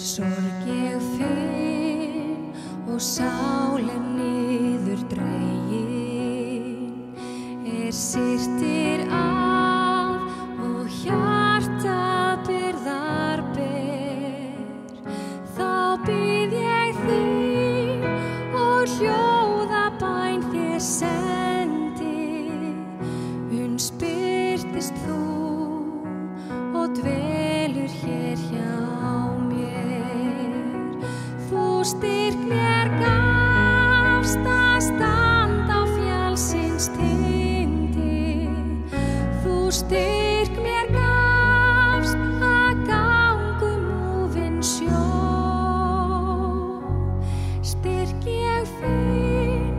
Sorg ég finn og sálin niður dregin, syrtir af og hjarta byrðar ber. Þá bið ég þín og hljóða bæn þér sendi, uns birtist þú og dvelur hér hjá. Þú styrk mér gafst að standa á fjallsins tindi. Þú styrk mér gafst að ganga úfinn sjó. Styrk ég finn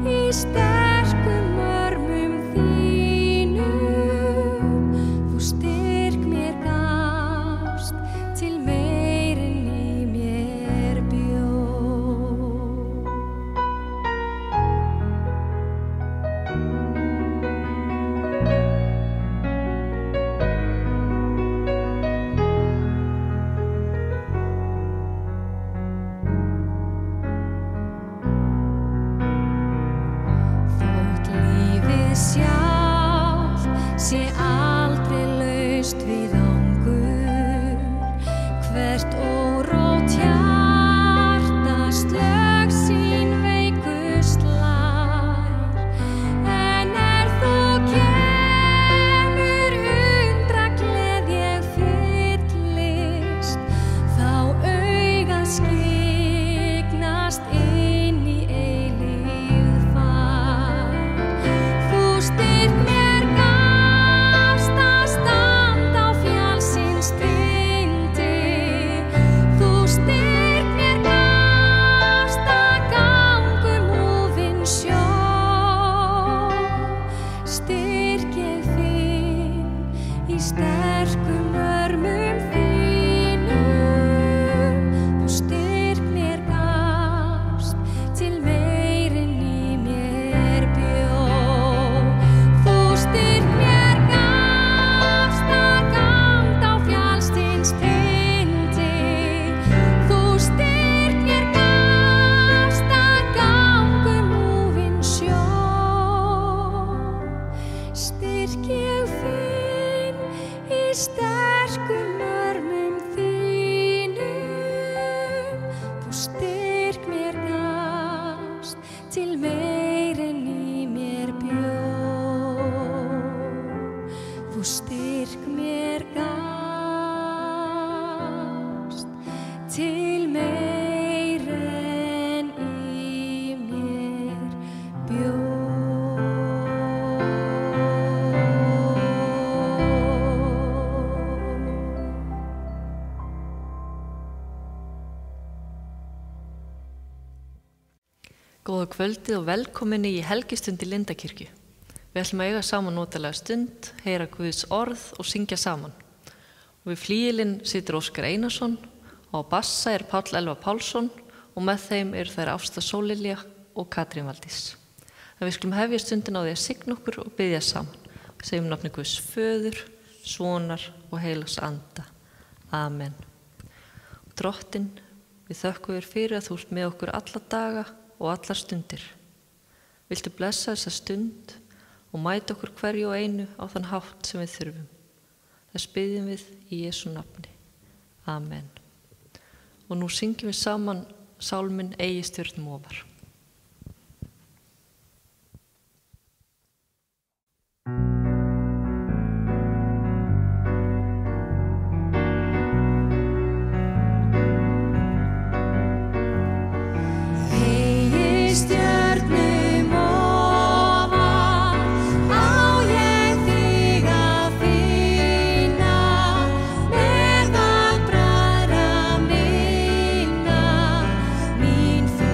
í sterkum örmum þínum. Þú styrk mér gafst til meir en í mér bjó. Þótt lífið sjálft sé aldrei laust við angur, hvert órótt hjartans lög sín veiku slær. En þú kemur undra gleði ég fyllist, þá augað skyggnast inn í eilífð fær. Þú styrk mér gafst að standa á fjallsins tindi. Þú styrk mér gafst að ganga úfinn sjó. Styrk ég finn í sterkum örmum þínum. Þú styrk mér gafst til meir en í mér bjó. Þú styrk mér gafst að ganga á fjallsins tindi. Þú styrk mér gafst að ganga úfinn sjó. Styrk ég finn í sterkum örmum þínum. Þú styrk mér gafst til meir en í mér bjó. Þú styrk mér gafst til meir en í mér bjó. Góða kvöldið og velkominni í helgistundi Lindakirkju. Við ætlum að eiga saman notalega stund, heyra Guðs orð og syngja saman. Og við flíilinn situr Óskar Einarsson, og á bassa Páll Elva Pálsson og með þeim eru þær Ásta Sólilja og Katrín Valdís. En við skulum hefja stundin á því að signa okkur og biðja saman. Við segjum nafni Guðs Föður, Sonar og Heilags Anda. Amen. Og Drottinn, við þökkum þér fyrir að þú ert með okkur alla daga og allar stundir. Viltu blessa þessa stund og mæta okkur hverju og einu á þann hátt sem við þurfum. Þess biðjum við í Jesú nafni. Amen. Og nú syngjum við saman sálminn Eigi stjörnum ofar. Stjörnum ofar á ég þig að finna, meðal bræðra minna. Mín þú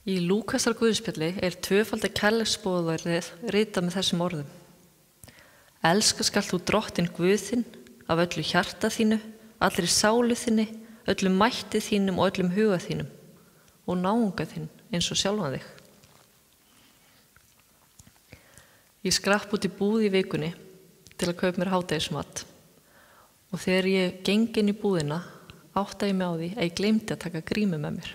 Í Lúkasar guðspjalli tvöfalda kærleiksboðorðið ritað með þessum orðum. Elska skalt þú drottinn Guð þinn af öllu hjarta þínu, allri sálu þinni, öllum mætti þínum og öllum huga þínum og náunga þinn eins og sjálfan þig. Ég skrapp út í búð í vikunni til að kaupa mér hádegismat og þegar ég geng inn í búðina áttaði ég mig á því að ég gleymdi að taka grímu með mér.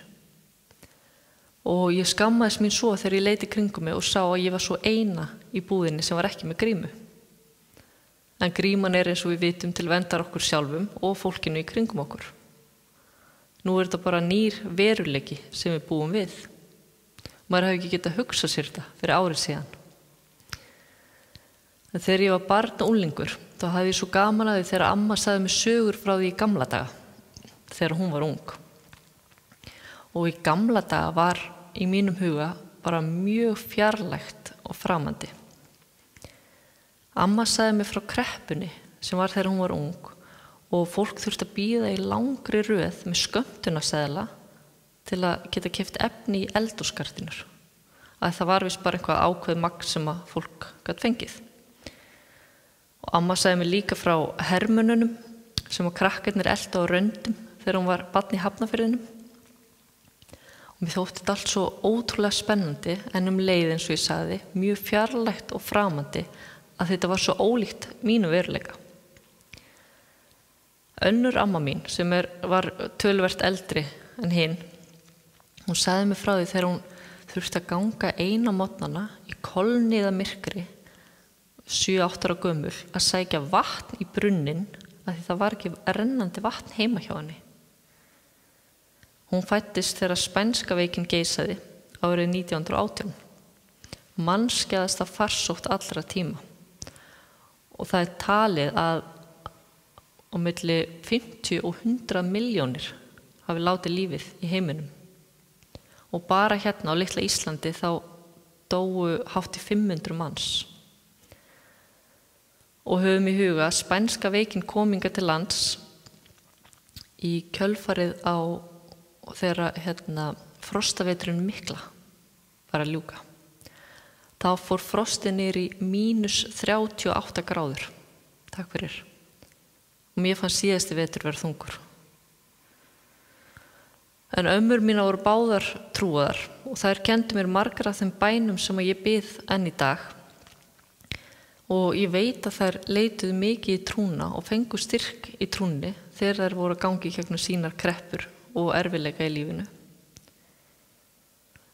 Og ég skammaðist mín svo þegar ég leiti kringum mig og sá að ég var svo eina í búðinni sem var ekki með grímu. En gríman eins og við vitum til verndar okkur sjálfum og fólkinu í kringum okkur. Nú þetta bara nýr veruleiki sem við búum við. Maður hefði ekki getað hugsað sér þetta fyrir árið síðan. En þegar ég var barn og unglingur, þá hafði ég svo gaman að því þegar amma sagði mér sögur frá því í gamla daga, þegar hún var ung. Og í gamla daga var í mínum huga bara mjög fjarlægt og framandi. Amma sagði mér frá kreppunni sem var þegar hún var ung og fólk þurfti að bíða í langri röð með skömmtunarseðla til að geta keypt efni í eldhúsgardínur. Að það var víst bara eitthvað ákveð magn sem að fólk gat fengið. Og amma sagði mér líka frá hermönunum sem að krakkarnir eltu á röndum þegar hún var barn í Hafnarfirðinum. Og mér þótti þetta allt svo ótrúlega spennandi en leið eins og ég sagði, mjög fjarlægt og framandi að þetta var svo ólíkt mínu veruleika. Önnur amma mín sem var töluvert eldri en hinn, hún sagði mér frá því þegar hún þurfti að ganga eina morgnana í kolniða myrkri, 7-8 ára gömul, að sækja vatn í brunnin af því það var ekki rennandi vatn heima hjá henni. Hún fæddist þegar spænska veikin geisaði árið 1918. Mannskæðasta farsótt allra tíma. Og það talið að á milli 50 og 100 milljónir hafi látið lífið í heiminum. Og bara hérna á litla Íslandi þá dóu hátt í 500 manns. Og höfum í huga spænska veikin kominga til lands í kjölfarið á þegar frostaveturinn mikla var að ljúka. Þá fór frostið niður í -38 gráður. Takk fyrir. Og mér fannst síðasti vetur vera þungur. En ömmur mína voru báðar trúaðar og þær kenndu mér margar af þeim bænum sem ég bið enn í dag. Og ég veit að þær leituðu mikið í trúna og fengu styrk í trúnni þegar þær voru að gangi gegnum sínar kreppur og erfiðleika í lífinu.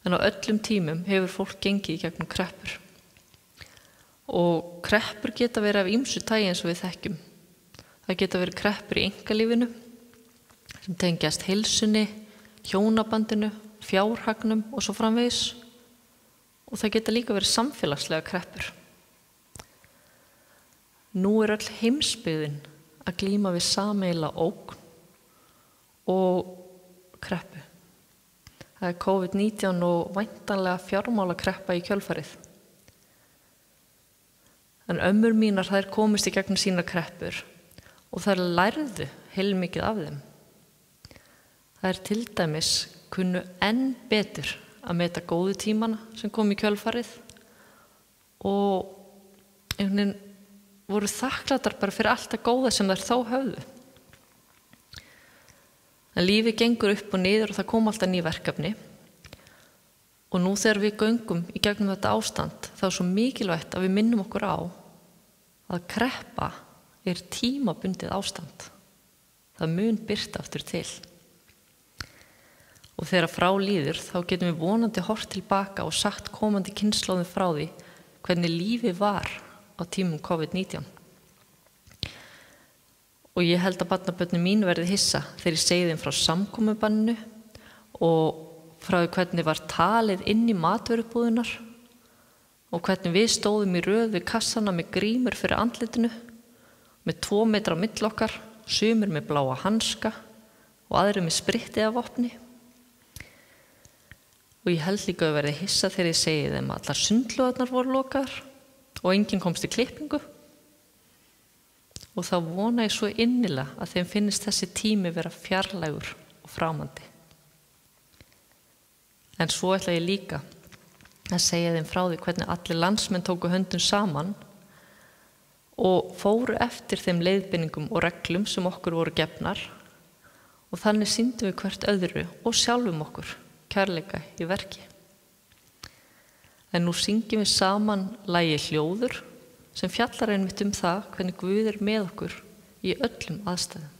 En á öllum tímum hefur fólk gengið í gegnum kreppur. Og kreppur geta verið af ýmsu tagi eins og við þekkjum. Það geta verið kreppur í einkalífinu, sem tengjast heilsunni, hjónabandinu, fjárhagnum og svo framvegis. Og það geta líka verið samfélagslega kreppur. Nú öll heimsbyggðin að glíma við sameiginlega ógn og kreppu. Það COVID-19 og væntanlega fjármálakreppa í kjölfarið. En ömmur mínar þær komist í gegnum sína kreppur og þær lærðu heilmikið af þeim. Þær til dæmis kunnu enn betur að meta góðu tímana sem kom í kjölfarið og voru þakklátar bara fyrir allt það góða sem þær þó höfðu. En lífið gengur upp og niður og það kom alltaf ný verkefni. Og nú þegar við göngum í gegnum þetta ástand, þá er svo mikilvægt að við minnum okkur á að kreppa tímabundið ástand. Það mun birta aftur til. Og þegar frá líður, þá getum við vonandi horft tilbaka og sagt komandi kynslóðum frá því hvernig lífið var á tímum COVID-19. Og ég held að barnabörnin mín verði hissa þegar ég segi þeim frá samkomubanninu og frá því hvernig var talið inn í matvörubúðunar og hvernig við stóðum í röð við kassana með grímur fyrir andlitinu, með 2 metra á milli okkar, sumir með bláa hanska og aðrir með sprittið af vopni. Og ég held líka að verði hissa þegar ég segi þeim að allar sundlaugarnar voru lokaðar og enginn komst í klippingu. Og þá vona ég svo innilega að þeim finnist þessi tími vera fjarlægur og framandi. En svo ætla ég líka að segja þeim frá því hvernig allir landsmenn tóku höndum saman og fóru eftir þeim leiðbeiningum og reglum sem okkur voru gefnar og þannig sýndum við hvert öðru og sjálfum okkur kærleika í verki. En nú syngjum við saman lagið Hljóður sem fjallar einmitt það hvernig Guð með okkur í öllum aðstæðum.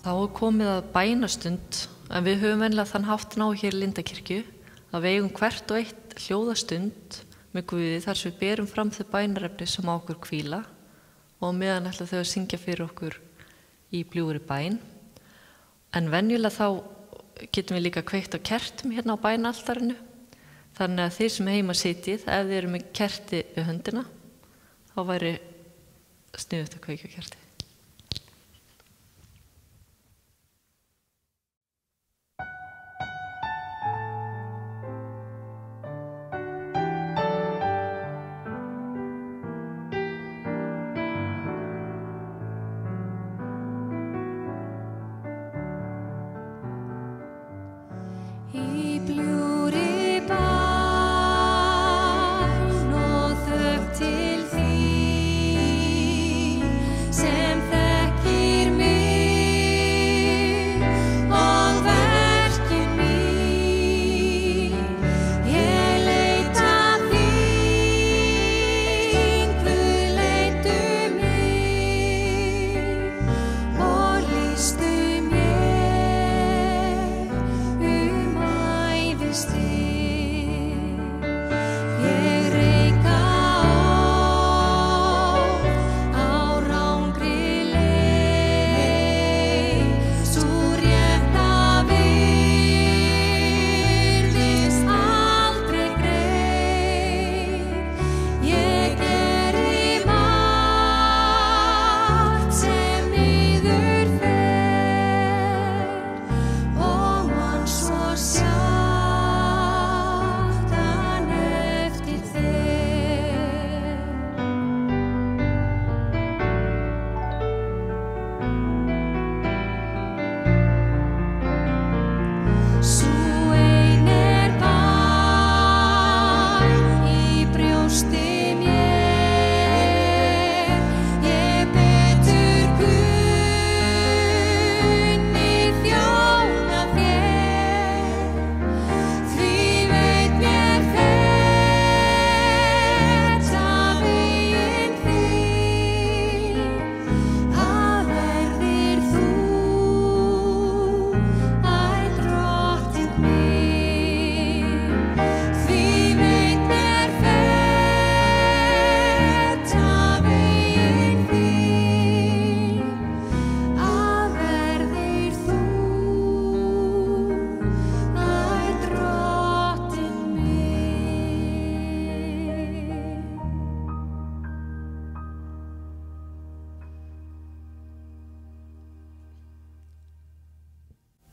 Þá komið að bænastund, en við höfum venjulega þann háttin á hér í Lindakirkju að við eigum hvert og eitt hljóðastund með Guði þar sem við berum fram þau bænarefni sem á okkur hvíla og meðan ætla þau að syngja fyrir okkur í bljúgri bæn. En venjulega þá getum við líka kveikt á kertum hérna á bænaltarinu, þannig að þeir sem heima sitjið, ef þið eru með kerti við höndina, þá væri sniðugt að kveikja kerti.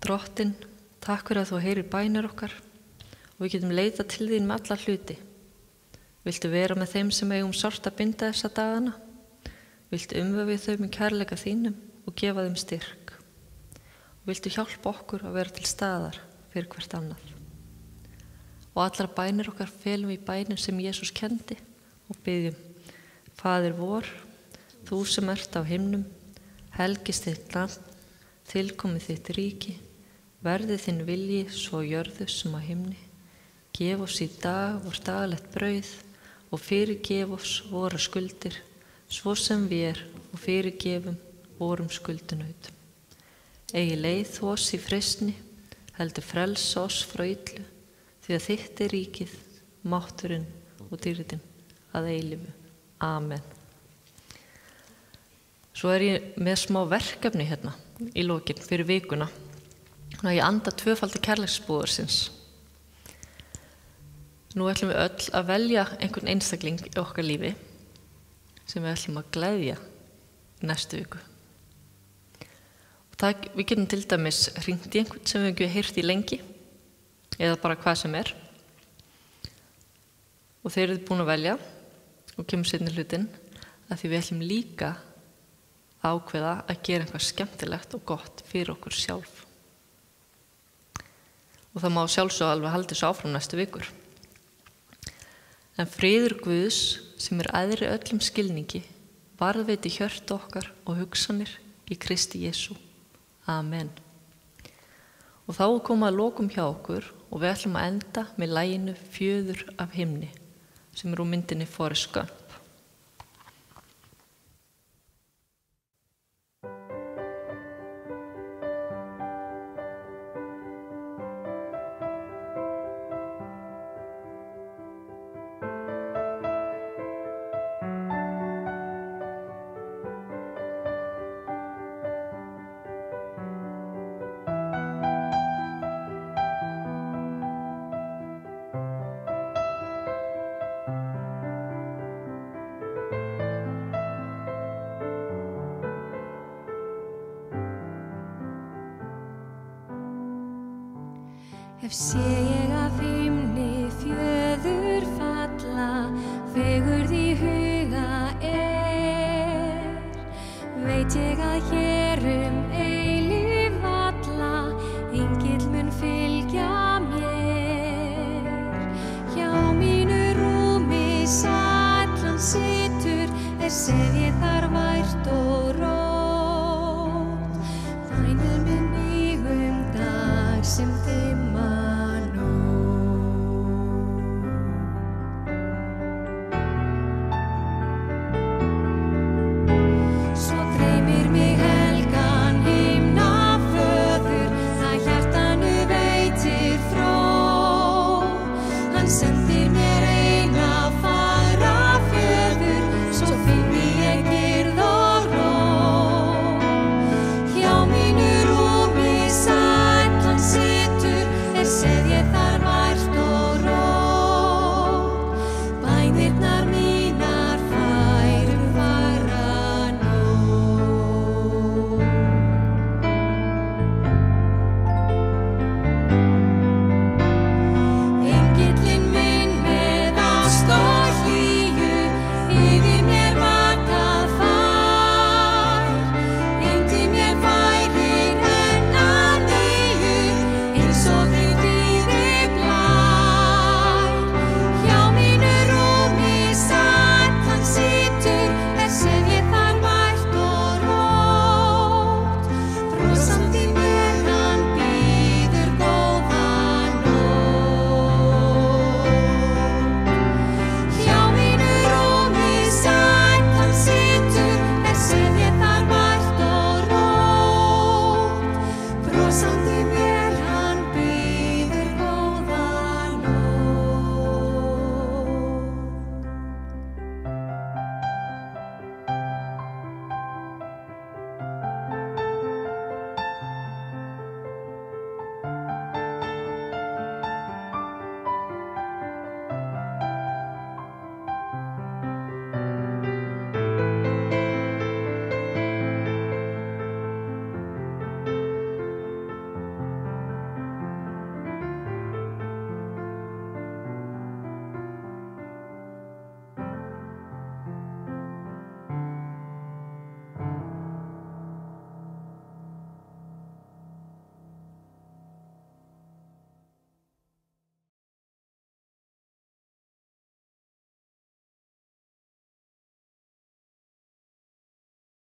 Drottinn, takk fyrir að þú heyrir bænir okkar og við getum leitað til þín með alla hluti. Viltu vera með þeim sem eigum sárt að binda þessa dagana? Viltu umvefja þau með kærleika þínum og gefa þeim styrk? Og viltu hjálpa okkur að vera til staðar fyrir hvert annað? Og allar bænir okkar felum í bænum sem Jesús kendi og byggjum: Faðir vor, þú sem ert á himnum, helgist þitt nafn, tilkomi þitt ríki, verði þinn vilji svo á jörðu sem á himni. Gef oss í dag vort daglegt brauð og fyrirgef oss vora skuldir, svo sem við og fyrirgefum vorum skuldunautum. Eigi leið þú oss í freistni, heldur frelsa oss frá illu, því að þitt er ríkið, mátturinn og dýrðin að eilífu. Amen. Svo er ég með smá verkefni hérna í lokin fyrir vikuna. Ég anda tvöfaldi kærleiksbúðarsins. Nú ætlum við öll að velja einhvern einstakling í okkar lífi sem við ætlum að gleðja næstu viku. Og við getum til dæmis hringt í einhvern sem við ekki heyrt í lengi eða bara hvað sem er. Og þeir eru búin að velja og kemur seinni hlutinn að því við ætlum líka að ákveða að gera eitthvað skemmtilegt og gott fyrir okkur sjálf. Og það má sjálfsög alveg halda þessu áfram næstu vikur. En friður Guðs sem er æðri öllum skilningi varðveiti hjörtu okkar og hugsanir í Kristi Jesú. Amen. Og þá koma að lokum hjá okkur og við ætlum að enda með laginu Fjöður af himni sem er úr myndinni Forrest Gump. Ef sé ég af himni fjöður falla, fegurð í huga veit ég að hér